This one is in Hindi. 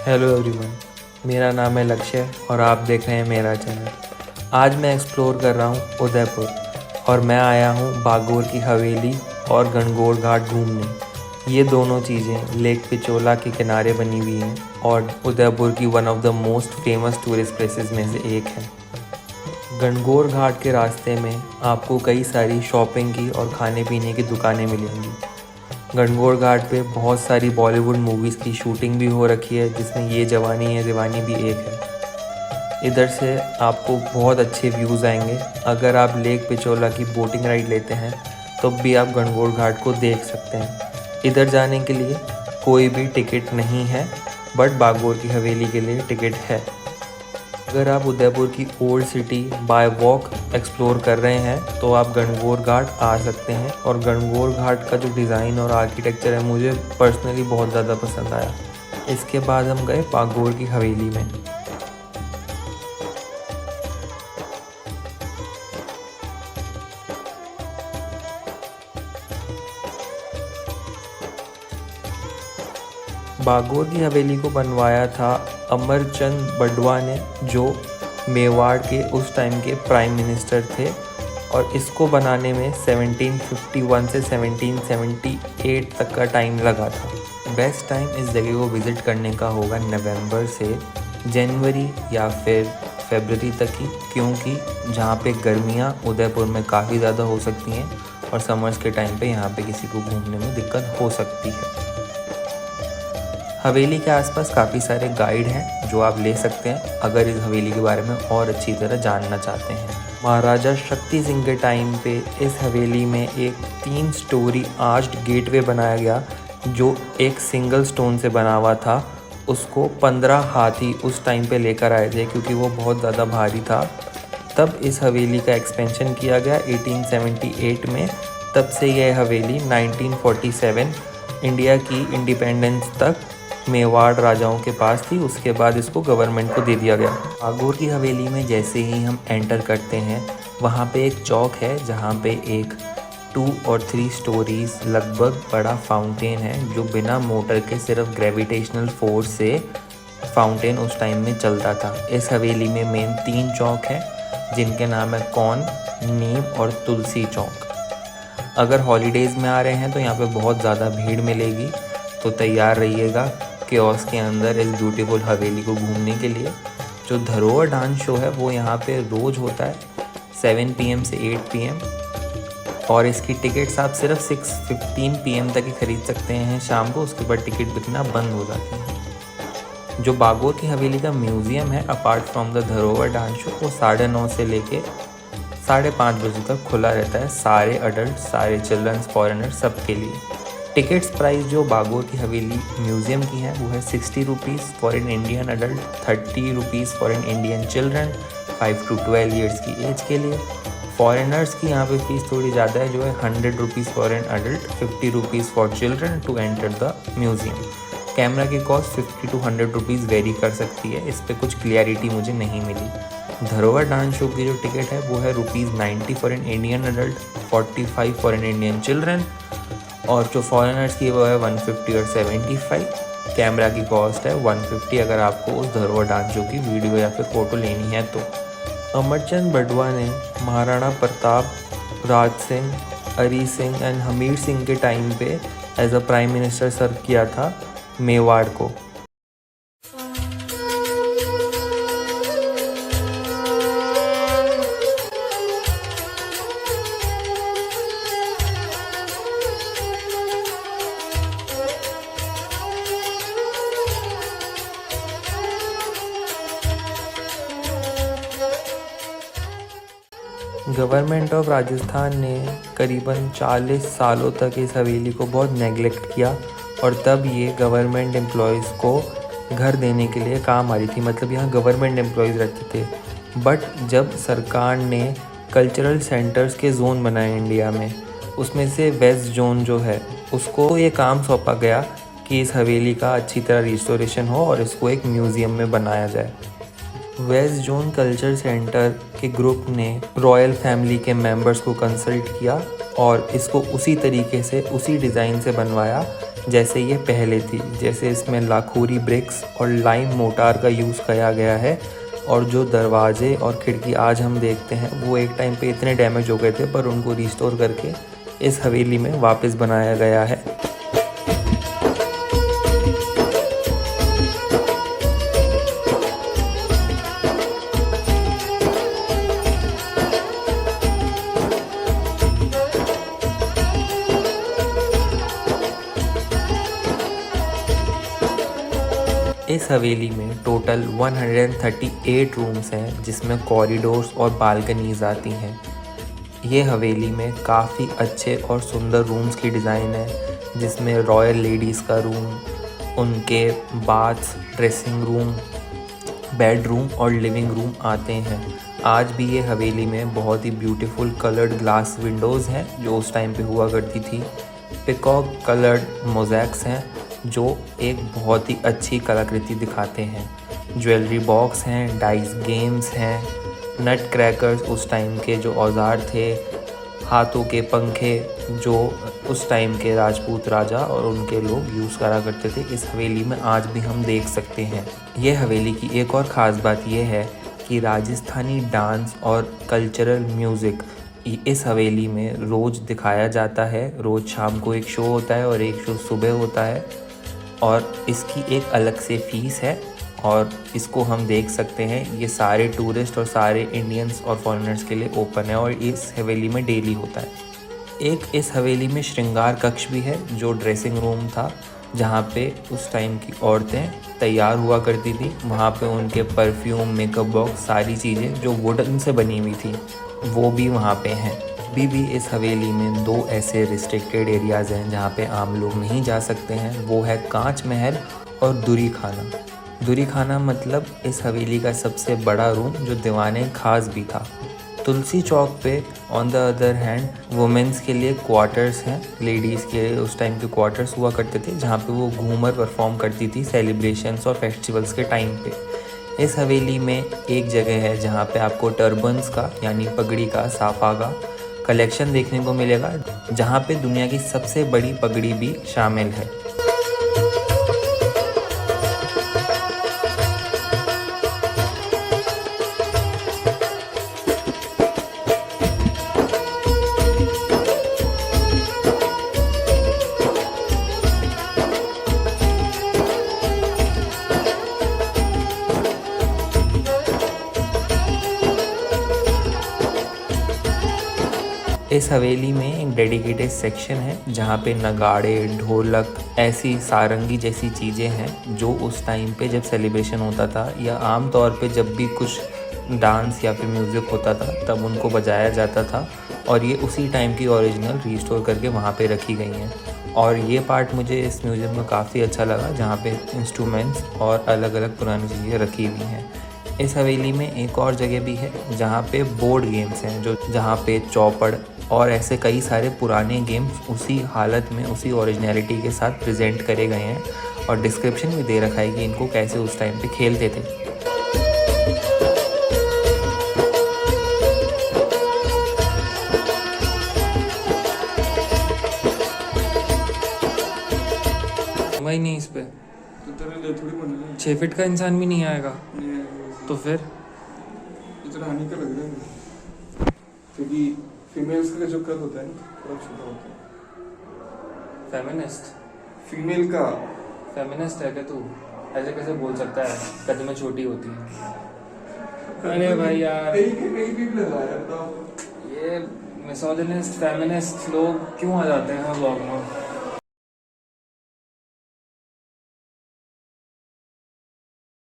हेलो एवरीवन, मेरा नाम है लक्ष्य और आप देख रहे हैं मेरा चैनल। आज मैं एक्सप्लोर कर रहा हूँ उदयपुर और मैं आया हूँ बागोर की हवेली और गणगौर घाट घूमने। ये दोनों चीज़ें लेक पिचोला के किनारे बनी हुई हैं और उदयपुर की one of the most famous tourist places में से एक है। गणगौर घाट के रास्ते में आपको कई सारी शॉपिंग की और खाने पीने की दुकानें मिलेंगी। गणगौर घाट पे बहुत सारी बॉलीवुड मूवीज़ की शूटिंग भी हो रखी है, जिसमें ये जवानी है दीवानी भी एक है। इधर से आपको बहुत अच्छे व्यूज़ आएंगे। अगर आप लेक पिचोला की बोटिंग राइड लेते हैं तो भी आप गणगौर घाट को देख सकते हैं। इधर जाने के लिए कोई भी टिकट नहीं है, बट बागोर की हवेली के लिए टिकट है। अगर आप उदयपुर की old city bye walk explore कर रहे हैं तो आप गणगौर घाट आ सकते हैं। और गणगौर घाट का जो डिज़ाइन और आर्किटेक्चर है मुझे पर्सनली बहुत ज़्यादा पसंद आया। इसके बाद हम गए बागोर की हवेली में। बागोर की हवेली को बनवाया था अमरचंद बड़वा ने, जो मेवाड़ के उस टाइम के प्राइम मिनिस्टर थे। और इसको बनाने में 1751 से 1778 तक का टाइम लगा था। बेस्ट टाइम इस जगह को विज़िट करने का होगा नवंबर से जनवरी या फिर फरवरी तक ही, क्योंकि जहाँ पे गर्मियाँ उदयपुर में काफ़ी ज़्यादा हो सकती हैं और समर्स के टाइम पे यहाँ पे किसी को घूमने में दिक्कत हो सकती है। हवेली के आसपास काफ़ी सारे गाइड हैं जो आप ले सकते हैं अगर इस हवेली के बारे में और अच्छी तरह जानना चाहते हैं। महाराजा शक्ति सिंह के टाइम पे इस हवेली में एक 3 स्टोरी आर्च्ड गेटवे बनाया गया, जो एक सिंगल स्टोन से बना हुआ था। उसको 15 हाथी उस टाइम पे लेकर आए थे क्योंकि वो बहुत ज़्यादा भारी था। तब इस हवेली का एक्सपेंशन किया गया 1878 में। तब से यह हवेली 1947 इंडिया की इंडिपेंडेंस तक मेवाड़ राजाओं के पास थी। उसके बाद इसको गवर्नमेंट को दे दिया गया। बागोर की हवेली में जैसे ही हम एंटर करते हैं वहाँ पे एक चौक है जहाँ पे एक 2 और 3 स्टोरीज लगभग बड़ा फाउंटेन है, जो बिना मोटर के सिर्फ ग्रेविटेशनल फोर्स से फाउंटेन उस टाइम में चलता था। इस हवेली में मेन 3 चौक हैं जिनके नाम है कौन, नीम और तुलसी चौक। अगर हॉलीडेज़ में आ रहे हैं तो यहाँ पे बहुत ज़्यादा भीड़ मिलेगी, तो तैयार रहिएगा केओस के अंदर इस ब्यूटीफुल हवेली को घूमने के लिए। जो धरोहर डांस शो है वो यहाँ पे रोज़ होता है 7 PM से 8 PM, और इसकी टिकट्स आप सिर्फ 6:15 PM तक ही खरीद सकते हैं शाम को। उसके बाद टिकट बिकना बंद हो जाती है। जो बागोर की हवेली का म्यूज़ियम है, अपार्ट फ्रॉम द धरोहर डांस शो, वो 9:30 से लेके 5:30 बजे तक खुला रहता है, सारे अडल्ट, सारे चिल्ड्रंस, फॉरेनर सबके लिए। टिकट्स प्राइस जो बागोर की हवेली म्यूज़ियम की है वो है 60 rupees for an Indian adult, 30 rupees for an Indian children 5 to 12 years की एज के लिए। फॉरेनर्स की यहाँ पे फीस थोड़ी ज़्यादा है, जो है 100 rupees for an adult, 50 rupees for children to enter the museum. Camera की कॉस्ट 50 to 100 रुपीज़ वेरी कर सकती है, इस पर कुछ क्लियरिटी मुझे नहीं मिली। धरोहर डांस शो की जो टिकट है वो है ₹90 for an Indian adult, 45 for an Indian children, और जो फॉरेनर्स की वो है 150 और 75। कैमरा की कॉस्ट है 150 अगर आपको उस धरोहर डांस शो की वीडियो या फिर फ़ोटो लेनी है तो। अमरचंद बड़वा ने महाराणा प्रताप, राज सिंह, अरी सिंह एंड हमीर सिंह के टाइम पे एज अ प्राइम मिनिस्टर सर्व किया था मेवाड़ को। गवर्नमेंट ऑफ राजस्थान ने करीबन 40 सालों तक इस हवेली को बहुत नेगलेक्ट किया, और तब ये गवर्नमेंट एम्प्लॉयज़ को घर देने के लिए काम आ रही थी। मतलब यहाँ गवर्नमेंट एम्प्लॉयज़ रहते थे। बट जब सरकार ने कल्चरल सेंटर्स के जोन बनाए इंडिया में, उसमें से वेस्ट जोन जो है उसको ये काम सौंपा गया कि इस हवेली का अच्छी तरह रिस्टोरेशन हो और इसको एक म्यूज़ियम में बनाया जाए। वेस्ट जोन कल्चर सेंटर के ग्रुप ने रॉयल फैमिली के मेंबर्स को कंसल्ट किया और इसको उसी तरीके से, उसी डिज़ाइन से बनवाया जैसे ये पहले थी। जैसे इसमें लाखोरी ब्रिक्स और लाइम मोटार का यूज़ किया गया है, और जो दरवाजे और खिड़की आज हम देखते हैं वो एक टाइम पे इतने डैमेज हो गए थे, पर उनको रिस्टोर करके इस हवेली में वापस बनाया गया है। इस हवेली में टोटल 138 रूम्स हैं, जिसमें कॉरिडोर्स और बालकनीज आती हैं। ये हवेली में काफ़ी अच्छे और सुंदर रूम्स की डिज़ाइन है, जिसमें रॉयल लेडीज़ का रूम, उनके बाथ्स, ड्रेसिंग रूम, बेडरूम और लिविंग रूम आते हैं। आज भी ये हवेली में बहुत ही ब्यूटीफुल कलर्ड ग्लास विंडोज़ हैं, जो उस टाइम पे हुआ करती थी। पिकॉक कलर्ड मोज़ैक्स हैं, जो एक बहुत ही अच्छी कलाकृति दिखाते हैं। ज्वेलरी बॉक्स हैं, डाइस गेम्स हैं, नट क्रैकर्स उस टाइम के जो औजार थे, हाथों के पंखे जो उस टाइम के राजपूत राजा और उनके लोग यूज़ करा करते थे, इस हवेली में आज भी हम देख सकते हैं। ये हवेली की एक और ख़ास बात यह है कि राजस्थानी डांस और कल्चरल म्यूज़िक इस हवेली में रोज़ दिखाया जाता है। रोज़ शाम को एक शो होता है और एक शो सुबह होता है, और इसकी एक अलग से फ़ीस है, और इसको हम देख सकते हैं। ये सारे टूरिस्ट और सारे इंडियंस और फॉरेनर्स के लिए ओपन है, और इस हवेली में डेली होता है। एक इस हवेली में श्रृंगार कक्ष भी है, जो ड्रेसिंग रूम था, जहाँ पे उस टाइम की औरतें तैयार हुआ करती थी। वहाँ पे उनके परफ्यूम, मेकअप बॉक्स, सारी चीज़ें जो वुडन से बनी हुई थी, वो भी वहाँ पे हैं। अभी भी इस हवेली में 2 ऐसे रिस्ट्रिक्टेड एरियाज़ हैं जहाँ पे आम लोग नहीं जा सकते हैं। वो है कांच महल और दुरी खाना। दुरी खाना मतलब इस हवेली का सबसे बड़ा रूम, जो दीवाने खास भी था। तुलसी चौक पे on the other hand women's के लिए क्वार्टर्स हैं। लेडीज़ के उस टाइम के क्वार्टर्स हुआ करते थे, जहाँ पे वो घूमर परफॉर्म करती थी सेलिब्रेशंस और फेस्टिवल्स के टाइम पे। इस हवेली में एक जगह है जहाँ पे आपको टर्बन्स का, यानी पगड़ी का, साफा का कलेक्शन देखने को मिलेगा, जहाँ पे दुनिया की सबसे बड़ी पगड़ी भी शामिल है। इस हवेली में एक डेडिकेटेड सेक्शन है, जहाँ पे नगाड़े, ढोलक, ऐसी सारंगी जैसी चीज़ें हैं, जो उस टाइम पे जब सेलिब्रेशन होता था, या आम तौर पे जब भी कुछ डांस या फिर म्यूज़िक होता था, तब उनको बजाया जाता था। और ये उसी टाइम की ओरिजिनल रिस्टोर करके वहाँ पे रखी गई हैं। और ये पार्ट मुझे इस म्यूज़ियम में काफ़ी अच्छा लगा, जहाँ पे इंस्ट्रूमेंट्स और अलग अलग पुरानी चीज़ें रखी हुई हैं। इस हवेली में एक और जगह भी है, जहाँ पे बोर्ड गेम्स हैं, जहाँ पे चौपड़ और ऐसे कई सारे पुराने गेम्स उसी हालत में, उसी ओरिजिनलिटी के साथ प्रेजेंट करे गए हैं, और डिस्क्रिप्शन भी दे रखा है कि इनको कैसे उस टाइम पे खेलते थे। वही नहीं इस पे तो तेरे लिए थोड़ी बना है। 6 फीट का इंसान भी नहीं आएगा, तो फिर इतना हानि का लग रहा है, क्योंकि फीमेल्स का जो कद होता है ना, थोड़ा छोटा होता है। फेमिनिस्ट फीमेल का फेमिनिस्ट है क्या तू? ऐसे कैसे बोल सकता है कद में छोटी होती है? अरे भाई यार, कहीं भी लगाया था। ये मिसोजिनिस्ट फेमिनिस्ट लोग क्यों आ जाते हैं व्लॉग में?